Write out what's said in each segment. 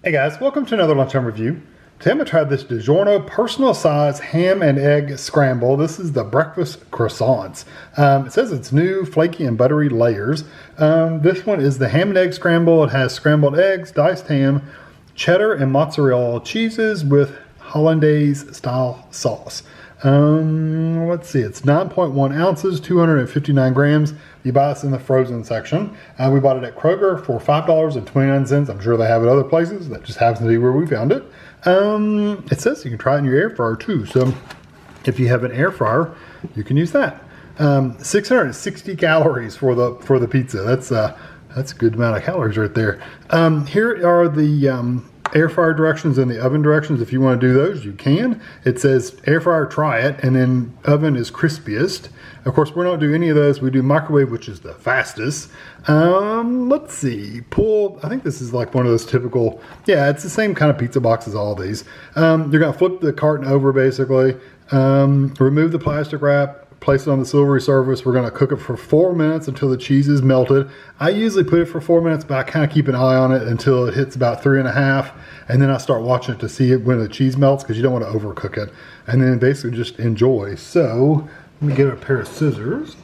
Hey guys, welcome to another Lunchtime review. Today I'm going to try this DiGiorno personal size ham and egg scramble. This is the breakfast croissants. It says it's new, flaky and buttery layers. This one is the ham and egg scramble. It has scrambled eggs, diced ham, cheddar and mozzarella cheeses with hollandaise style sauce. Let's see, it's 9.1 ounces, 259 grams. You buy this in the frozen section. We bought it at Kroger for $5.29. I'm sure they have it other places. That just happens to be where we found it. It says you can try it in your air fryer too. So if you have an air fryer, you can use that. 660 calories for the pizza. That's a good amount of calories right there. Here are the air fryer directions and the oven directions. If you want to do those, you can. It says air fryer, try it, and then oven is crispiest. Of course, we don't do any of those. We do microwave, which is the fastest. Let's see. Pull. I think this is like one of those typical. Yeah, it's the same kind of pizza box as all these. You're gonna flip the carton over basically. Remove the plastic wrap. Place it on the silvery surface. We're gonna cook it for 4 minutes until the cheese is melted. I usually put it for 4 minutes, but I kind of keep an eye on it until it hits about 3.5, and then I start watching it to see it when the cheese melts because you don't want to overcook it. And then basically just enjoy. So let me get a pair of scissors.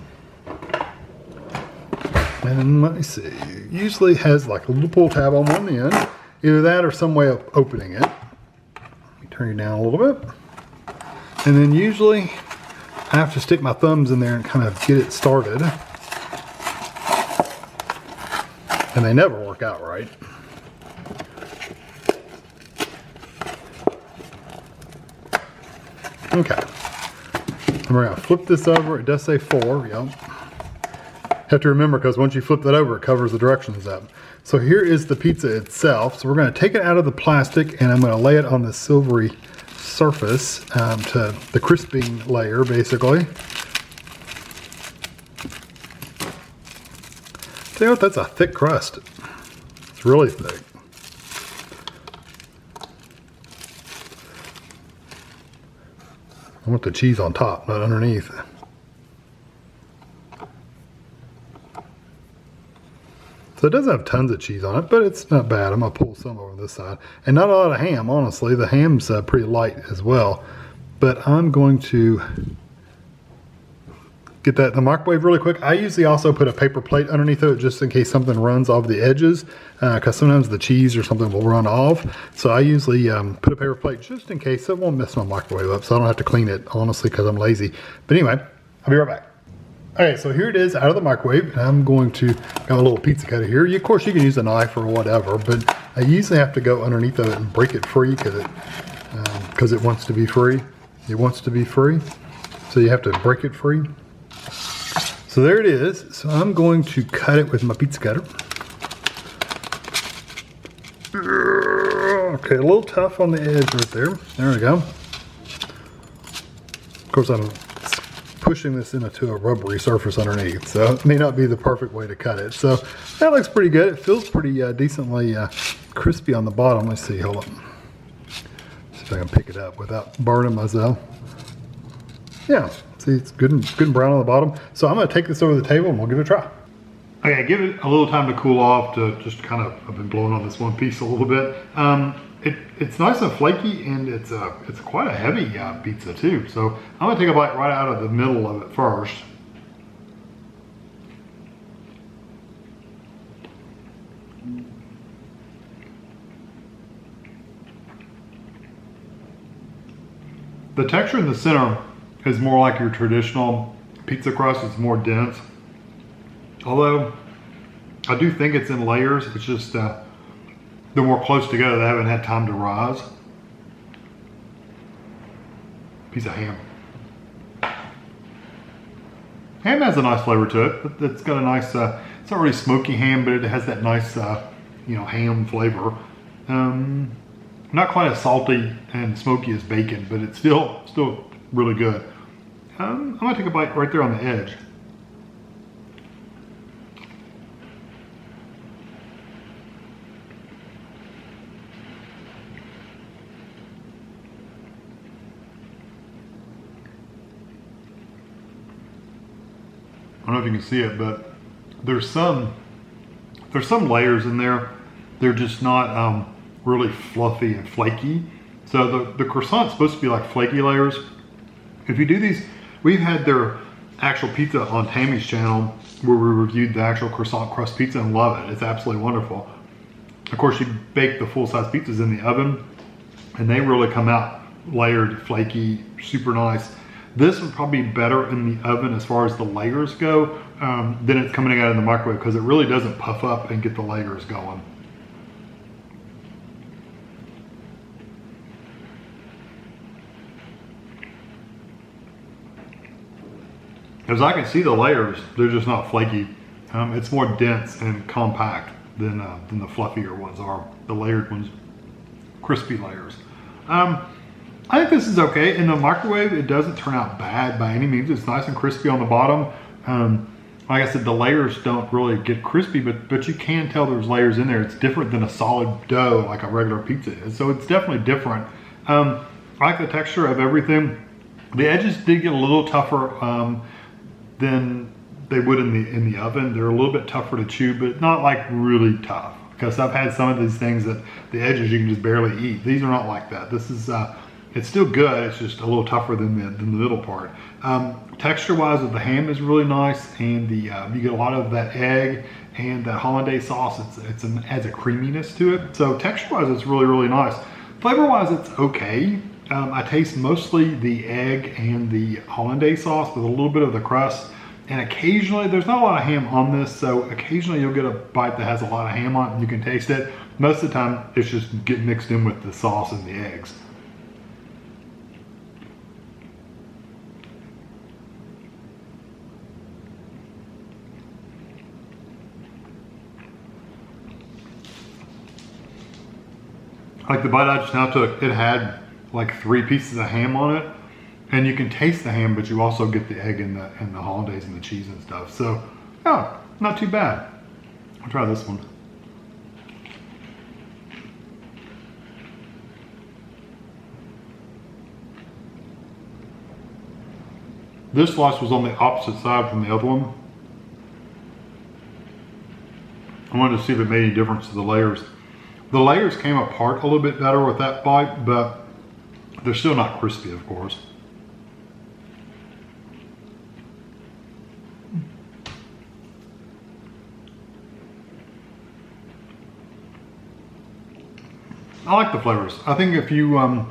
And let me see. It usually has like a little pull tab on one end. Either that or some way of opening it. Let me turn it down a little bit. And then usually I have to stick my thumbs in there and kind of get it started. And they never work out right. Okay. And we're going to flip this over. It does say 4. Yep. Have to remember because once you flip that over, it covers the directions up. So here is the pizza itself. So we're going to take it out of the plastic and I'm going to lay it on the silvery surface to the crisping layer basically. Tell you what, that's a thick crust. It's really thick. I want the cheese on top, not underneath. So it doesn't have tons of cheese on it, but it's not bad. I'm gonna pull some over this side. And not a lot of ham, honestly. The ham's pretty light as well. But I'm going to get that in the microwave really quick. I usually also put a paper plate underneath it just in case something runs off the edges, because sometimes the cheese or something will run off. So I usually put a paper plate just in case. It won't mess my microwave up, so I don't have to clean it, honestly, because I'm lazy. But anyway, I'll be right back. Okay, so here it is out of the microwave. And I'm going to got a little pizza cutter here. Of course, you can use a knife or whatever, but I usually have to go underneath of it and break it free because it wants to be free. It wants to be free, so you have to break it free. So there it is. So I'm going to cut it with my pizza cutter. Okay, a little tough on the edge right there. There we go. Of course, I'm pushing this into a rubbery surface underneath, so it may not be the perfect way to cut it. So that looks pretty good. It feels pretty decently crispy on the bottom. Let's see, hold on. See if I can pick it up without burning myself. Yeah, see, it's good and brown on the bottom. So I'm gonna take this over the table and we'll give it a try. Okay, give it a little time to cool off to just kind of, I've been blowing on this one piece a little bit. It's nice and flaky, and it's quite a heavy pizza too. So I'm gonna take a bite right out of the middle of it first. The texture in the center is more like your traditional pizza crust. It's more dense. Although I do think it's in layers. It's just they're more close together. They haven't had time to rise. Piece of ham. Ham has a nice flavor to it. It's got a nice, it's not really smoky ham, but it has that nice, ham flavor. Not quite as salty and smoky as bacon, but it's still really good. I'm gonna take a bite right there on the edge. I don't know if you can see it, but there's some layers in there. They're just not really fluffy and flaky. So the croissant's supposed to be like flaky layers. If you do these, we've had their actual pizza on Tammy's channel where we reviewed the actual croissant crust pizza and love it. It's absolutely wonderful. Of course, you bake the full-size pizzas in the oven and they really come out layered, flaky, super nice. This would probably be better in the oven as far as the layers go than it's coming out in the microwave, because it really doesn't puff up and get the layers going. As I can see the layers, they're just not flaky. It's more dense and compact than the fluffier ones are. The layered ones, crispy layers. I think this is okay. In the microwave, it doesn't turn out bad by any means. It's nice and crispy on the bottom. Like I said, the layers don't really get crispy, but you can tell there's layers in there. It's different than a solid dough like a regular pizza is. So it's definitely different. I like the texture of everything. The edges did get a little tougher than they would in the oven. They're a little bit tougher to chew, but not like really tough. Because I've had some of these things that the edges you can just barely eat. These are not like that. This is it's still good. It's just a little tougher than the middle part. Texture-wise, the ham is really nice, and you get a lot of that egg and that hollandaise sauce. It adds a creaminess to it. So texture-wise, it's really, really nice. Flavor-wise, it's okay. I taste mostly the egg and the hollandaise sauce with a little bit of the crust. And occasionally, there's not a lot of ham on this, so occasionally you'll get a bite that has a lot of ham on it and you can taste it. Most of the time, it's just getting mixed in with the sauce and the eggs. Like the bite I just now took, it had like 3 pieces of ham on it. And you can taste the ham, but you also get the egg and the hollandaise and the cheese and stuff. So, yeah, not too bad. I'll try this one. This slice was on the opposite side from the other one. I wanted to see if it made any difference to the layers. The layers came apart a little bit better with that bite, but they're still not crispy, of course. I like the flavors. I think if you want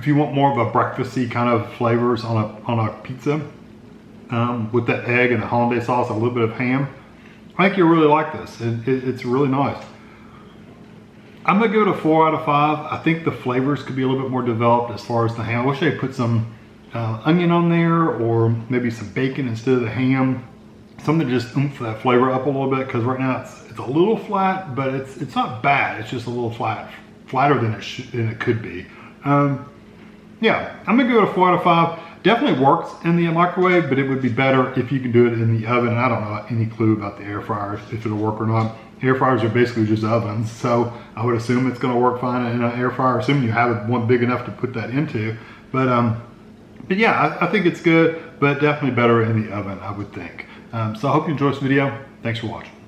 more of a breakfasty kind of flavors on a pizza with that egg and the hollandaise sauce, a little bit of ham, I think you'll really like this. It's really nice. I'm gonna give it a 4 out of 5. I think the flavors could be a little bit more developed as far as the ham. I wish they put some onion on there, or maybe some bacon instead of the ham. Something to just oomph that flavor up a little bit, because right now it's a little flat, but it's not bad. It's just a little flatter than it could be. Yeah, I'm gonna give it a 4 out of 5. Definitely works in the microwave, but it would be better if you can do it in the oven. I don't know any clue about the air fryers, if it'll work or not. Air fryers are basically just ovens, so I would assume it's gonna work fine in an air fryer, assuming you have one big enough to put that into. But yeah, I think it's good, but definitely better in the oven, I would think. So I hope you enjoyed this video. Thanks for watching.